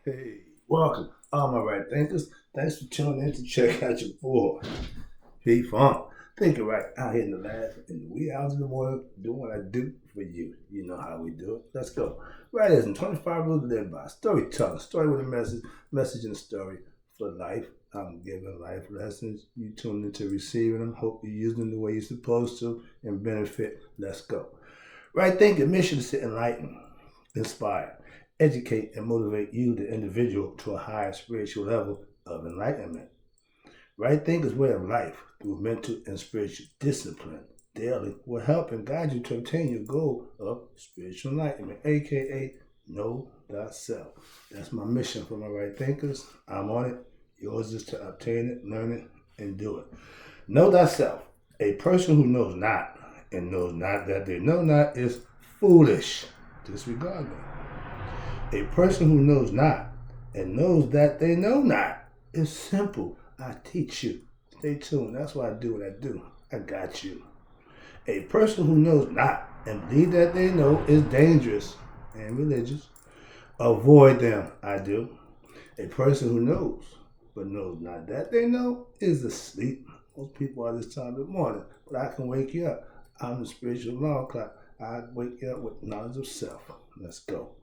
Hey, welcome. All my right thinkers. Thanks for tuning in to check out your boy, P Funk. Think it right out here in the lab, in the wee hours in the morning, doing what I do for you. You know how we do it. Let's go. Right as in 25 rules to live by. Storytelling. Story with a message and a story for life. I'm giving life lessons. You tune into receiving them. Hope you use them the way you're supposed to and benefit. Let's go. Right thinking mission is to enlighten, inspire, educate, and motivate you, the individual, to a higher spiritual level of enlightenment. Right thinking's way of life through mental and spiritual discipline daily will help and guide you to obtain your goal of spiritual enlightenment, aka know thyself. That's my mission for my right thinkers. I'm on it. Yours is to obtain it, learn it, and do it. Know thyself. A person who knows not and knows not that they know not is foolish. Disregard that. A person who knows not and knows that they know not is simple. I teach you. Stay tuned. That's why I do what I do. I got you. A person who knows not and believe that they know is dangerous and religious. Avoid them. I do. A person who knows but knows not that they know is asleep. Most people are this time of the morning, but I can wake you up. I'm the spiritual alarm clock. I wake you up with knowledge of self. Let's go.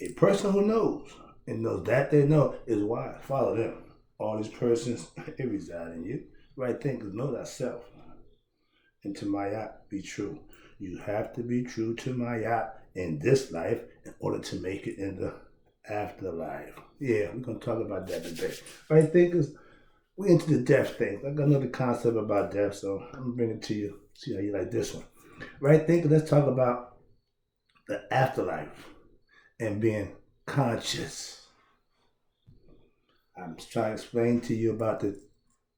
A person who knows and knows that they know is wise. Follow them. All these persons, it reside in you. Right thinkers, know thyself. And to Mayat, be true. You have to be true to Mayat in this life in order to make it in the afterlife. Yeah, we're going to talk about that today. Right thinkers, we into the death thing. I got another concept about death, so I'm going to bring it to you. See how you like this one. Right thinkers, let's talk about the afterlife and being conscious. I'm trying to explain to you about the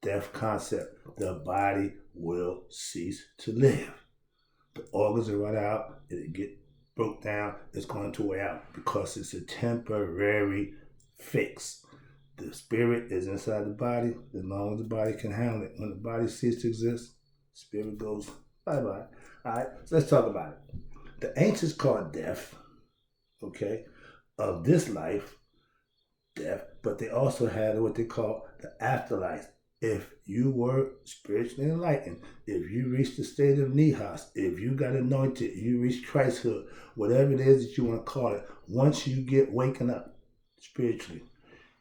death concept. The body will cease to live. The organs will run out, it'll get broke down, it's going to wear out because it's a temporary fix. The spirit is inside the body as long as the body can handle it. When the body ceases to exist, spirit goes bye-bye. All right, so let's talk about it. The ancients called death, okay, of this life, death, but they also had what they call the afterlife. If you were spiritually enlightened, if you reached the state of Nihas, if you got anointed, you reached Christhood, whatever it is that you want to call it, once you get waking up spiritually,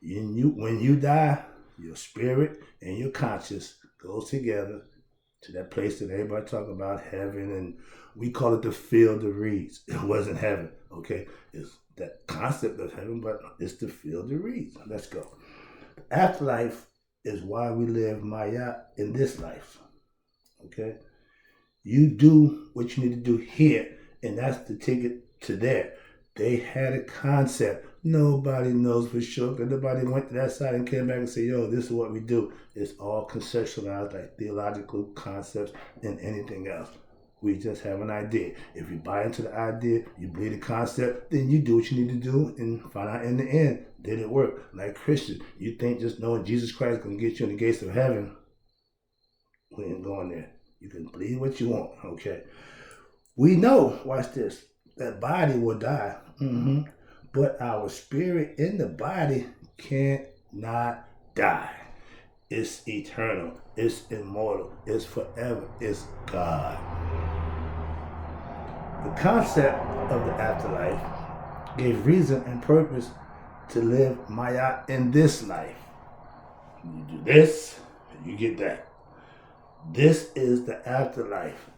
when you die, your spirit and your conscious goes together to that place that everybody talk about, heaven, and we call it the field of reeds. It wasn't heaven, okay? It's that concept of heaven, but it's the field of reeds. Let's go. The afterlife is why we live Maya in this life, okay? You do what you need to do here, and that's the ticket to there. They had a concept. Nobody knows for sure because nobody went to that side and came back and said, yo, this is what we do. It's all conceptualized like theological concepts and anything else. We just have an idea. If you buy into the idea, you believe the concept, then you do what you need to do and find out in the end, did it work? Like Christians, you think just knowing Jesus Christ is going to get you in the gates of heaven? We ain't going there. You can believe what you want, okay? We know, watch this, that body will die. But our spirit in the body cannot die. It's eternal. It's immortal. It's forever. It's God. The concept of the afterlife gave reason and purpose to live Maya in this life. You do this, and you get that. This is the afterlife.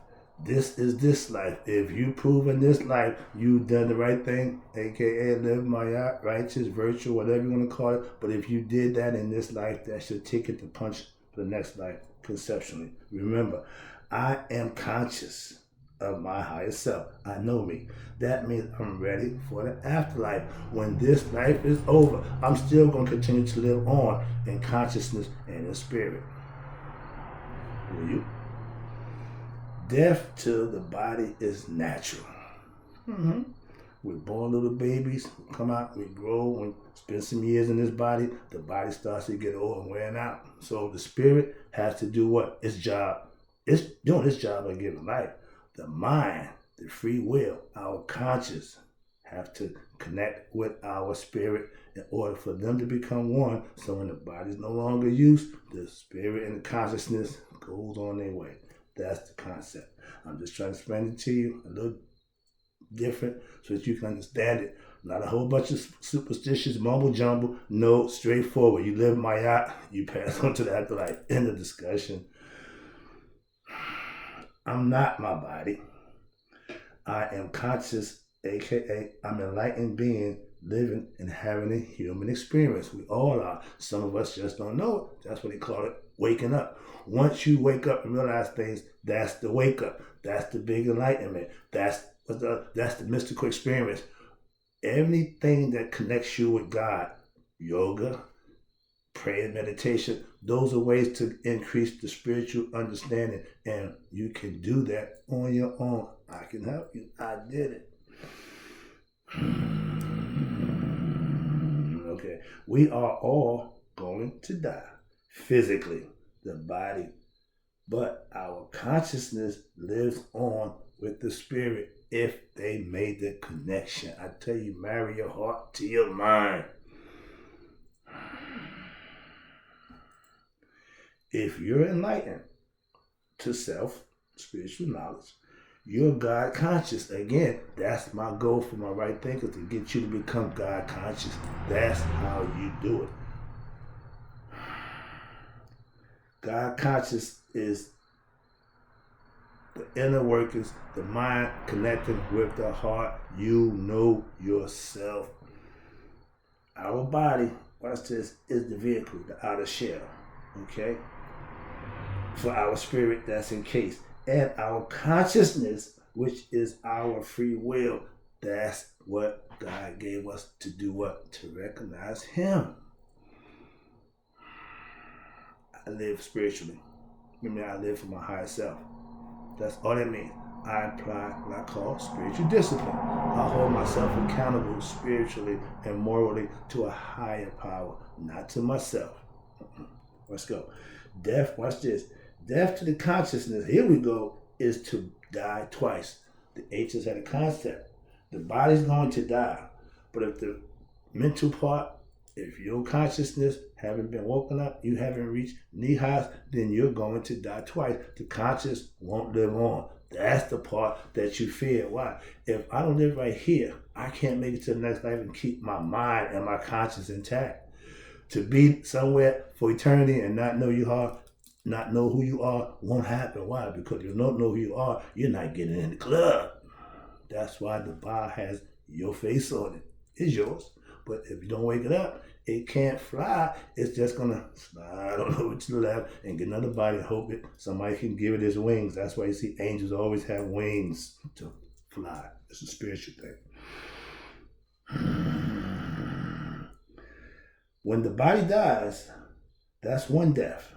This is this life. If you prove in this life you've done the right thing, aka live Maya, righteous, virtue, whatever you want to call it, but if you did that in this life, that's your ticket to punch for the next life, conceptually. Remember, I am conscious of my higher self. I know me. That means I'm ready for the afterlife. When this life is over, I'm still going to continue to live on in consciousness and in spirit. Will you? Death to the body is natural. We're born little babies, we come out, we grow, we spend some years in this body, the body starts to get old and wearing out. So the spirit has to do what? Its job. It's doing its job of giving life. The mind, the free will, our conscious have to connect with our spirit in order for them to become one. So when the body's no longer used, the spirit and the consciousness goes on their way. That's the concept. I'm just trying to explain it to you a little different so that you can understand it. Not a whole bunch of superstitious mumble jumble. No, straightforward. You live Mayat, you pass on to the afterlife. End of discussion. I'm not my body. I am conscious, aka I'm an enlightened being living and having a human experience. We all are. Some of us just don't know it. That's what they call it, waking up. Once you wake up and realize things, that's the wake up. That's the big enlightenment. That's the mystical experience. Everything that connects you with God, yoga, prayer, meditation, those are ways to increase the spiritual understanding, and you can do that on your own. I can help you. I did it. Okay, we are all going to die physically, the body, but our consciousness lives on with the spirit if they made the connection. I tell you, marry your heart to your mind. If you're enlightened to self, spiritual knowledge, you're God conscious. Again, that's my goal for my right thinker, to get you to become God conscious. That's how you do it. God conscious is the inner workings, the mind connecting with the heart. You know yourself. Our body, watch this, is the vehicle, the outer shell. Okay? For our spirit that's encased. And our consciousness, which is our free will, that's what God gave us to do what? To recognize Him. I live spiritually. I live for my higher self. That's all that means. I apply what I call spiritual discipline. I hold myself accountable spiritually and morally to a higher power, not to myself. Let's go. Death, watch this. Death to the consciousness, here we go, is to die twice. The ancients had a concept. The body's going to die. But if the mental part, if your consciousness haven't been woken up, you haven't reached nihas, then you're going to die twice. The conscious won't live on. That's the part that you fear. Why? If I don't live right here, I can't make it to the next life and keep my mind and my conscience intact. To be somewhere for eternity and not know you are, not know who you are, won't happen. Why? Because if you don't know who you are, you're not getting in the club. That's why the bar has your face on it. It's yours. But if you don't wake it up, it can't fly. It's just going to slide on over to the left and get another body and hope somebody can give it its wings. That's why you see angels always have wings to fly. It's a spiritual thing. When the body dies, that's one death.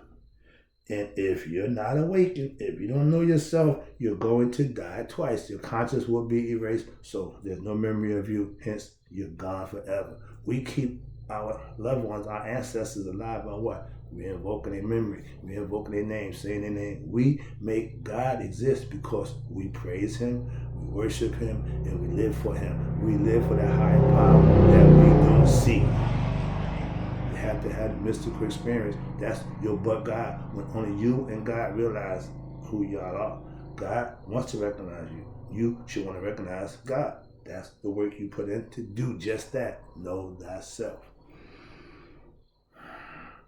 And if you're not awakened, if you don't know yourself, you're going to die twice. Your conscience will be erased, so there's no memory of you. Hence, you're gone forever. We keep our loved ones, our ancestors alive by what? We're invoking their memory. We're invoking their name, saying their name. We make God exist because we praise Him, we worship Him, and we live for Him. We live for that higher power that we don't see. Have to have the mystical experience. That's your but God. When only you and God realize who y'all are. God wants to recognize you. You should want to recognize God. That's the work you put in to do just that. Know thyself.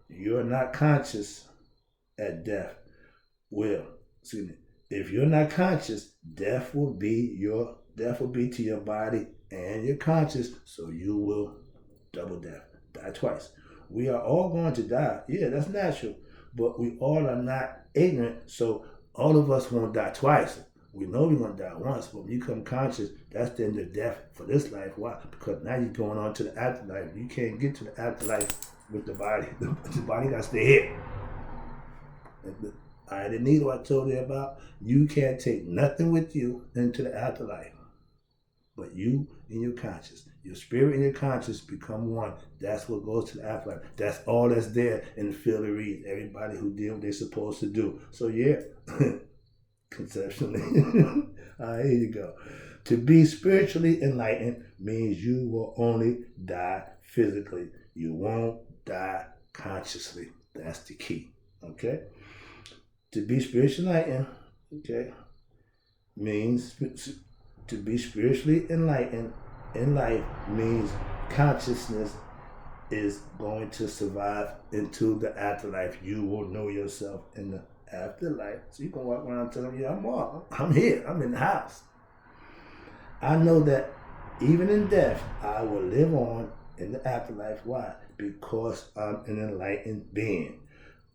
You're not conscious at death. Well, excuse me. If you're not conscious, death will be to your body and your conscious, so you will double death. Die twice. We are all going to die. Yeah, that's natural. But we all are not ignorant, so all of us won't die twice. We know we're going to die once, but when you become conscious, that's the end of death for this life. Why? Because now you're going on to the afterlife. You can't get to the afterlife with the body. The body got to stay here. The needle I told you about, you can't take nothing with you into the afterlife. But you and your conscious, your spirit and your conscious become one. That's what goes to the afterlife. That's all that's there in the field of reed. Everybody who did what they're supposed to do. So yeah, conceptually. Here you go. To be spiritually enlightened means you will only die physically. You won't die consciously. That's the key. Okay? To be spiritually enlightened, okay, means to be spiritually enlightened in life means consciousness is going to survive into the afterlife. You will know yourself in the afterlife. So you can walk around telling you, I'm here, I'm in the house. I know that even in death, I will live on in the afterlife. Why? Because I'm an enlightened being.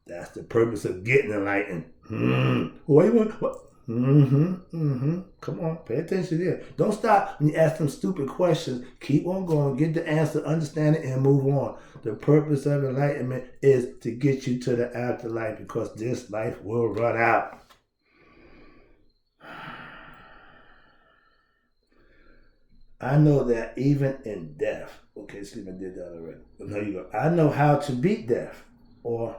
That's the purpose of getting enlightened. What you want? What? Come on, pay attention there. Don't stop when you ask them stupid questions. Keep on going, get the answer, understand it, and move on. The purpose of enlightenment is to get you to the afterlife because this life will run out. I know that even in death, okay, excuse me, I did that already. But there you go. I know how to beat death, I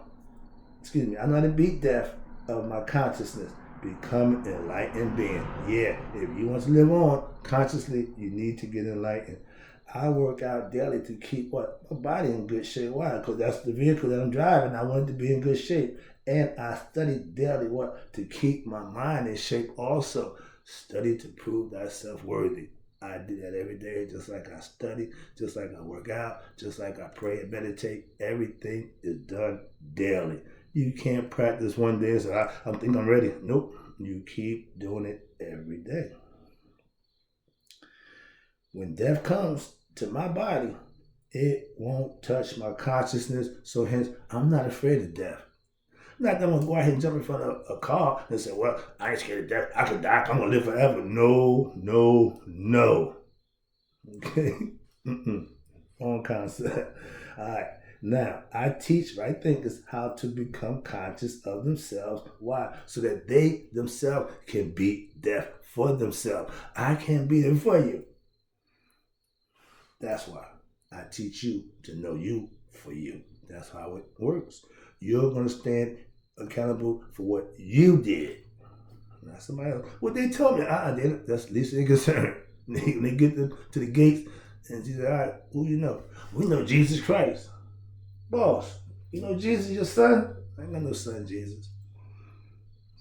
know how to beat death of my consciousness. Become an enlightened being. Yeah, if you want to live on consciously, you need to get enlightened. I work out daily to keep my body in good shape. Why? Because that's the vehicle that I'm driving. I want it to be in good shape. And I study daily to keep my mind in shape also. Study to prove thyself worthy. I do that every day, just like I study, just like I work out, just like I pray and meditate. Everything is done daily. You can't practice one day and say, I think I'm ready. Nope. You keep doing it every day. When death comes to my body, it won't touch my consciousness. So hence, I'm not afraid of death. Not that I'm going to go out here and jump in front of a car and say, well, I ain't scared of death. I could die. I'm going to live forever. No. Okay? Wrong concept. All right. Now, I teach right thinkers how to become conscious of themselves. Why? So that they themselves can beat death for themselves. I can't beat it for you. That's why I teach you to know you for you. That's how it works. You're going to stand accountable for what you did. Not somebody else. What they told me, that's least they're concerned. When they get to the gates and say, all right, who you know? We know Jesus Christ. Boss, you know Jesus your son? I ain't got no son, Jesus.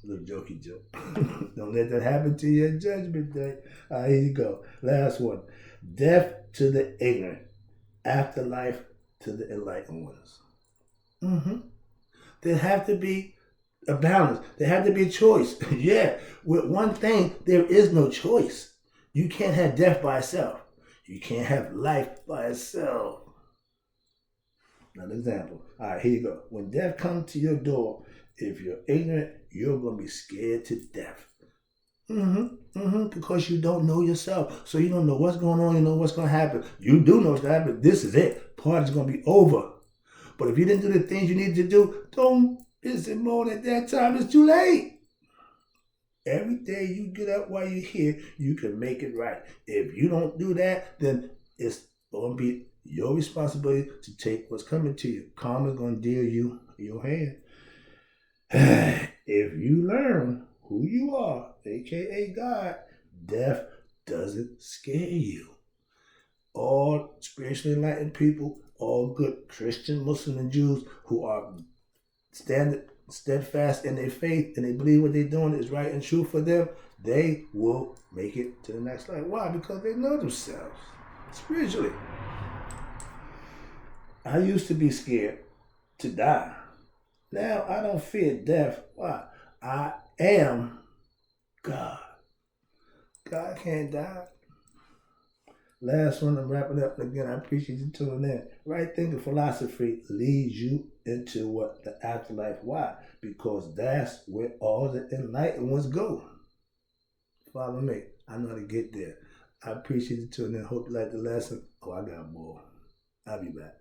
A little jokey joke. Don't let that happen to you at Judgment Day. All right, here you go. Last one. Death to the ignorant. Afterlife to the enlightened ones. There have to be a balance. There have to be a choice. Yeah, with one thing, there is no choice. You can't have death by itself. You can't have life by itself. Another example. All right, here you go. When death comes to your door, if you're ignorant, you're going to be scared to death. Because you don't know yourself. So you don't know what's going on. You know what's going to happen. You do know what's going to happen. This is it. Party's going to be over. But if you didn't do the things you needed to do, don't visit moan at that time. It's too late. Every day you get up while you're here, you can make it right. If you don't do that, then it's going to be your responsibility to take what's coming to you. Karma's going to deal you your hand. If you learn who you are, aka God, death doesn't scare you. All spiritually enlightened people, all good Christian, Muslim, and Jews who are steadfast in their faith and they believe what they're doing is right and true for them, they will make it to the next life. Why? Because they know themselves spiritually. I used to be scared to die. Now I don't fear death. Why? I am God. God can't die. Last one, I'm wrapping up. Again, I appreciate you tuning in. Right thinking philosophy leads you into what? The afterlife. Why? Because that's where all the enlightened ones go. Follow me. I know how to get there. I appreciate you tuning in. Hope you like the lesson. I got more. I'll be back.